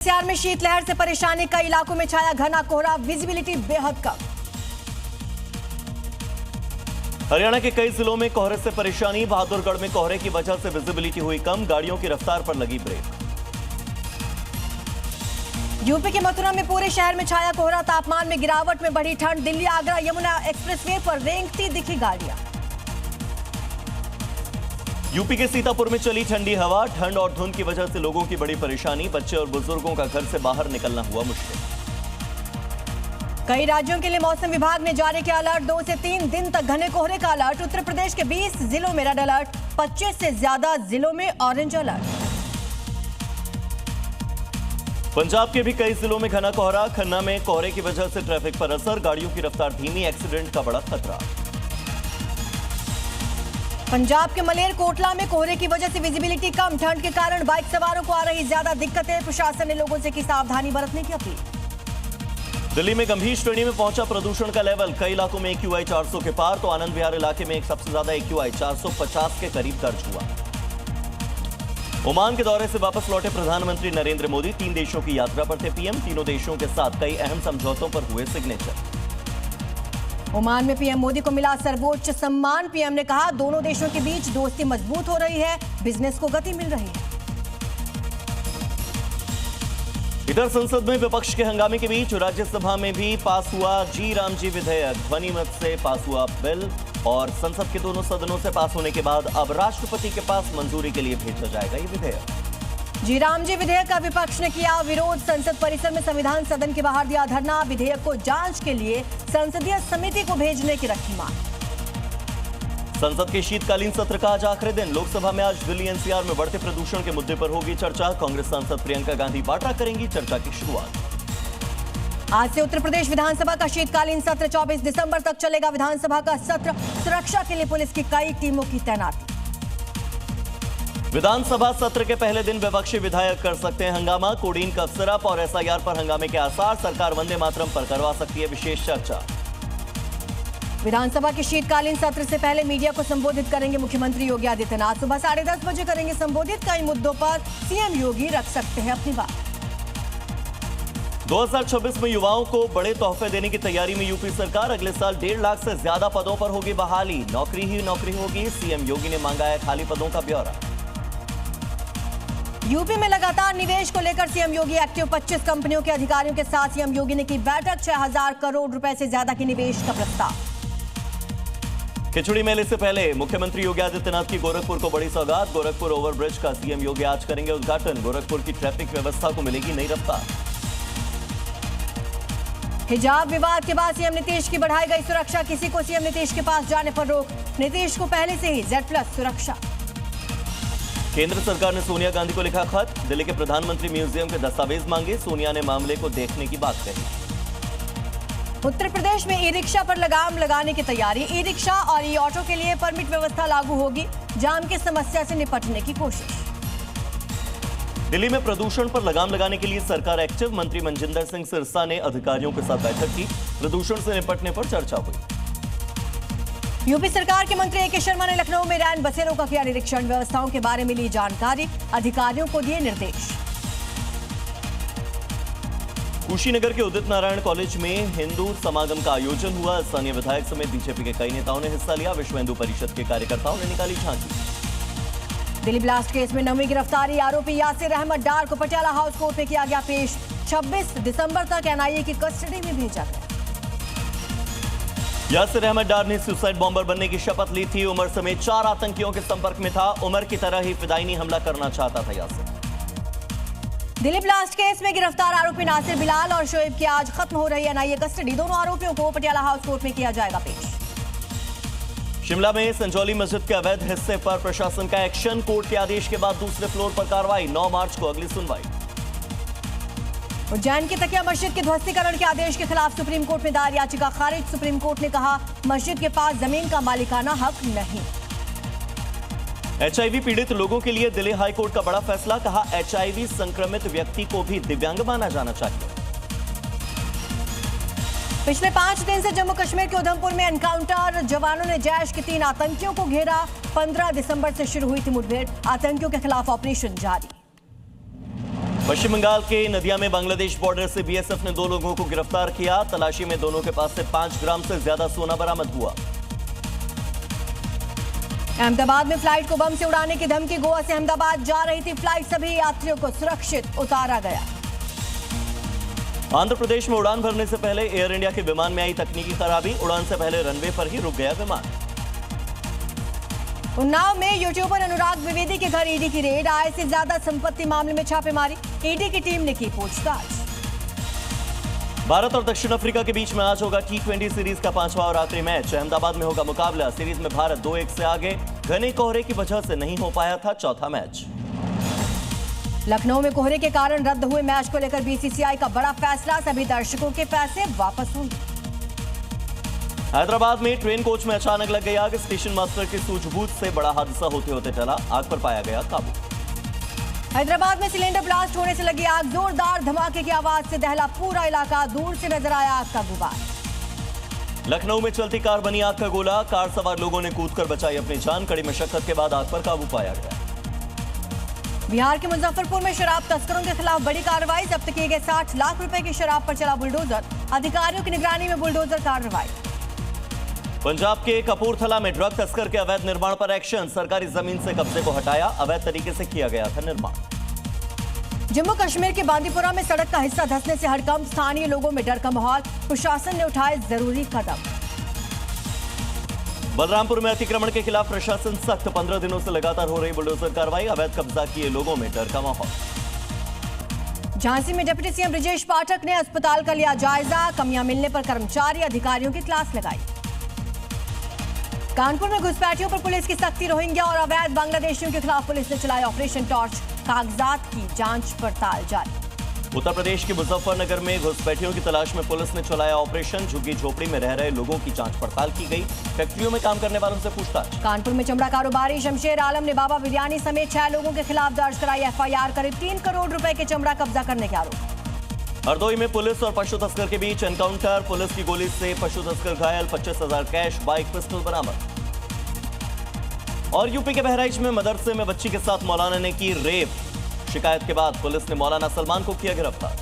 NCR में शीतलहर से परेशानी, कई इलाकों में छाया घना कोहरा, विजिबिलिटी बेहद कम। हरियाणा के कई जिलों में कोहरे से परेशानी, बहादुरगढ़ में कोहरे की वजह से विजिबिलिटी हुई कम, गाड़ियों की रफ्तार पर लगी ब्रेक। यूपी के मथुरा में पूरे शहर में छाया कोहरा, तापमान में गिरावट में बढ़ी ठंड, दिल्ली आगरा यमुना एक्सप्रेसवे पर रेंगती दिखी गाड़ियां। यूपी के सीतापुर में चली ठंडी हवा, ठंड और धुंध की वजह से लोगों की बड़ी परेशानी, बच्चे और बुजुर्गों का घर से बाहर निकलना हुआ मुश्किल। कई राज्यों के लिए मौसम विभाग ने जारी किया अलर्ट, 2 से 3 दिन तक घने कोहरे का अलर्ट। उत्तर प्रदेश के 20 जिलों में रेड अलर्ट, 25 से ज्यादा जिलों में ऑरेंज अलर्ट। पंजाब के भी कई जिलों में घना कोहरा, खन्ना में कोहरे की वजह से ट्रैफिक पर असर, गाड़ियों की रफ्तार धीमी, एक्सीडेंट का बड़ा खतरा। पंजाब के मलेर कोटला में कोहरे की वजह से विजिबिलिटी कम, ठंड के कारण बाइक सवारों को आ रही ज्यादा दिक्कतें, प्रशासन ने लोगों से की सावधानी बरतने की अपील। दिल्ली में गंभीर श्रेणी में पहुंचा प्रदूषण का लेवल, कई इलाकों में AQI 400 के पार, तो आनंद विहार इलाके में एक सबसे ज्यादा AQI 450 के करीब दर्ज हुआ। ओमान के दौरे से वापस लौटे प्रधानमंत्री नरेंद्र मोदी, 3 देशों की यात्रा पर थे पीएम, तीनों देशों के साथ कई अहम समझौतों पर हुए सिग्नेचर। ओमान में पीएम मोदी को मिला सर्वोच्च सम्मान, पीएम ने कहा दोनों देशों के बीच दोस्ती मजबूत हो रही है, बिजनेस को गति मिल रही है। इधर संसद में विपक्ष के हंगामे के बीच राज्यसभा में भी पास हुआ जी राम जी विधेयक, ध्वनिमत से पास हुआ बिल और संसद के दोनों सदनों से पास होने के बाद अब राष्ट्रपति के पास मंजूरी के लिए भेजा जाएगा ये विधेयक। जी राम जी विधेयक का विपक्ष ने किया विरोध, संसद परिसर में संविधान सदन के बाहर दिया धरना, विधेयक को जांच के लिए संसदीय समिति को भेजने की रखी मांग। संसद के शीतकालीन सत्र का आज आखिरी दिन, लोकसभा में आज दिल्ली एनसीआर में बढ़ते प्रदूषण के मुद्दे पर होगी चर्चा, कांग्रेस सांसद प्रियंका गांधी वाड्रा करेंगी चर्चा की शुरुआत। आज से उत्तर प्रदेश विधानसभा का शीतकालीन सत्र 24 दिसंबर तक चलेगा। विधानसभा का सत्र, सुरक्षा के लिए पुलिस की कई टीमों की तैनाती। विधानसभा सत्र के पहले दिन विपक्षी विधायक कर सकते हैं हंगामा, कोडीन कफ सिरप और SIR पर हंगामे के आसार, सरकार वंदे मातरम पर करवा सकती है विशेष चर्चा। विधानसभा के शीतकालीन सत्र से पहले मीडिया को संबोधित करेंगे मुख्यमंत्री योगी आदित्यनाथ, सुबह 10:30 बजे करेंगे संबोधित, कई मुद्दों पर सीएम योगी रख सकते हैं अपनी बात। 2026 में युवाओं को बड़े तोहफे देने की तैयारी में यूपी सरकार, अगले साल 1.5 लाख से ज्यादा पदों पर होगी बहाली, नौकरी ही नौकरी होगी, सीएम योगी ने मांगा है खाली पदों का ब्यौरा। यूपी में लगातार निवेश को लेकर सीएम योगी एक्टिव, 25 कंपनियों के अधिकारियों के साथ सीएम योगी ने की बैठक, 6000 करोड़ रुपए से ज्यादा की निवेश का प्रस्ताव। खिचड़ी मेले से पहले मुख्यमंत्री योगी आदित्यनाथ की गोरखपुर को बड़ी सौगात, गोरखपुर ओवरब्रिज का सीएम योगी आज करेंगे उद्घाटन, गोरखपुर की ट्रैफिक व्यवस्था को मिलेगी नई रफ्तार। हिजाब विवाद के बाद सीएम नीतीश की बढ़ाई गई सुरक्षा, किसी को सीएम नीतीश के पास जाने पर रोक, नीतीश को पहले से ही Z+ सुरक्षा। केंद्र सरकार ने सोनिया गांधी को लिखा खत, दिल्ली के प्रधानमंत्री म्यूजियम के दस्तावेज मांगे, सोनिया ने मामले को देखने की बात कही। उत्तर प्रदेश में ई-रिक्शा पर लगाम लगाने की तैयारी, ई-रिक्शा और ई-ऑटो के लिए परमिट व्यवस्था लागू होगी, जाम की समस्या से निपटने की कोशिश। दिल्ली में प्रदूषण पर लगाम लगाने के लिए सरकार एक्टिव, मंत्री मनजिंदर सिंह सिरसा ने अधिकारियों के साथ बैठक की, प्रदूषण से निपटने पर चर्चा हुई। यूपी सरकार के मंत्री AK शर्मा ने लखनऊ में रैन बसेरों का किया निरीक्षण, व्यवस्थाओं के बारे में ली जानकारी, अधिकारियों को दिए निर्देश। कुशीनगर के उदित नारायण कॉलेज में हिंदू समागम का आयोजन हुआ, स्थानीय विधायक समेत बीजेपी के कई नेताओं ने हिस्सा लिया, विश्व हिंदू परिषद के कार्यकर्ताओं ने निकाली झांकी। दिल्ली ब्लास्ट केस में 9वीं गिरफ्तारी, आरोपी यासिर अहमद डार को पटियाला हाउस कोर्ट में किया गया पेश, 26 दिसंबर तक NIA की कस्टडी में भेजा गया। यासिर अहमद डार ने सुसाइड बॉम्बर बनने की शपथ ली थी, उमर समेत 4 आतंकियों के संपर्क में था, उमर की तरह ही फिदायनी हमला करना चाहता था यासिर। दिल्ली ब्लास्ट केस में गिरफ्तार आरोपी नासिर बिलाल और शोएब की आज खत्म हो रही NIA कस्टडी, दोनों आरोपियों को पटियाला हाउस कोर्ट में किया जाएगा पेश। शिमला में संजौली मस्जिद के अवैध हिस्से पर प्रशासन का एक्शन, कोर्ट के आदेश के बाद दूसरे फ्लोर पर कार्रवाई, 9 मार्च को अगली सुनवाई। उज्जैन की तकिया मस्जिद के ध्वस्तीकरण के आदेश के खिलाफ सुप्रीम कोर्ट में दायर याचिका खारिज, सुप्रीम कोर्ट ने कहा मस्जिद के पास जमीन का मालिकाना हक नहीं। HIV पीड़ित लोगों के लिए दिल्ली हाई कोर्ट का बड़ा फैसला, कहा HIV संक्रमित व्यक्ति को भी दिव्यांग माना जाना चाहिए। पिछले 5 दिन से जम्मू कश्मीर के उधमपुर में एनकाउंटर, जवानों ने जैश के 3 आतंकियों को घेरा, 15 दिसंबर से शुरू हुई थी मुठभेड़, आतंकियों के खिलाफ ऑपरेशन जारी। पश्चिम बंगाल के नदिया में बांग्लादेश बॉर्डर से बीएसएफ ने 2 लोगों को गिरफ्तार किया। तलाशी में दोनों के पास से 5 ग्राम से ज्यादा सोना बरामद हुआ। अहमदाबाद में फ्लाइट को बम से उड़ाने की धमकी। गोवा से अहमदाबाद जा रही थी फ्लाइट, सभी यात्रियों को सुरक्षित उतारा गया। आंध्र प्रदेश में उड़ान भरने से पहले एयर इंडिया के विमान में आई तकनीकी खराबी। उड़ान से पहले रनवे पर ही रुक गया विमान। उन्नाव में यूट्यूबर अनुराग द्विवेदी के घर ईडी की रेड। आय से ज्यादा संपत्ति मामले में छापेमारी। ईडी की टीम ने की पूछताछ। भारत और दक्षिण अफ्रीका के बीच में आज होगा T20 सीरीज का 5वां और आखिरी मैच। अहमदाबाद में होगा मुकाबला। सीरीज में भारत 2-1 से आगे। घने कोहरे की वजह से नहीं हो पाया था चौथा मैच। लखनऊ में कोहरे के कारण रद्द हुए मैच को लेकर बीसीसीआई का बड़ा फैसला। सभी दर्शकों के पैसे वापस होंगे। हैदराबाद में ट्रेन कोच में अचानक लग गई आग। स्टेशन मास्टर की सूझबूझ से बड़ा हादसा होते होते टला। आग पर पाया गया काबू। हैदराबाद में सिलेंडर ब्लास्ट होने से लगी आग। जोरदार धमाके की आवाज से दहला पूरा इलाका। दूर से नजर आया आग का गुबार। लखनऊ में चलती कार बनी आग का गोला। कार सवार लोगों ने कूदकर बचाई अपनी जान। कड़ी मशक्कत के बाद आग पर काबू पाया गया। बिहार के मुजफ्फरपुर में शराब तस्करों के खिलाफ बड़ी कार्रवाई। जब्त किए गए 60 लाख रुपए की शराब पर चला बुलडोजर। अधिकारियों की निगरानी में बुलडोजर कार्रवाई। पंजाब के कपूरथला में ड्रग तस्कर के अवैध निर्माण पर एक्शन। सरकारी जमीन से कब्जे को हटाया। अवैध तरीके से किया गया था निर्माण। जम्मू कश्मीर के बांदीपुरा में सड़क का हिस्सा धंसने से हड़कंप। स्थानीय लोगों में डर का माहौल। प्रशासन ने उठाए जरूरी कदम। बलरामपुर में अतिक्रमण के खिलाफ प्रशासन सख्त। 15 दिनों से लगातार हो रही बुलडोजर कार्रवाई। अवैध कब्जा किए लोगों में डर का माहौल। झांसी में डिप्टी सीएम ब्रजेश पाठक ने अस्पताल का लिया जायजा। कमियां मिलने पर कर्मचारी अधिकारियों की क्लास लगाई। कानपुर में घुसपैठियों पर पुलिस की सख्ती। रोहिंग्या और अवैध बांग्लादेशियों के खिलाफ पुलिस ने चलाया ऑपरेशन टॉर्च। कागजात की जांच पड़ताल जारी। उत्तर प्रदेश के मुजफ्फरनगर में घुसपैठियों की तलाश में पुलिस ने चलाया ऑपरेशन। झुग्गी झोपड़ी में रह रहे लोगों की जांच पड़ताल की गई। फैक्ट्रियों में काम करने वालों से पूछताछ। कानपुर में चमड़ा कारोबारी शमशेर आलम ने बाबा बिरयानी समेत 6 लोगों के खिलाफ दर्ज कराई एफआईआर। करीब 3 करोड़ रुपए के चमड़ा कब्जा करने के आरोप। हरदोई में पुलिस और पशु तस्कर के बीच एनकाउंटर। पुलिस की गोली से पशु तस्कर घायल। 25,000 कैश, बाइक, पिस्टल बरामद। और यूपी के बहराइच में मदरसे में बच्ची के साथ मौलाना ने की रेप। शिकायत के बाद पुलिस ने मौलाना सलमान को किया गिरफ्तार।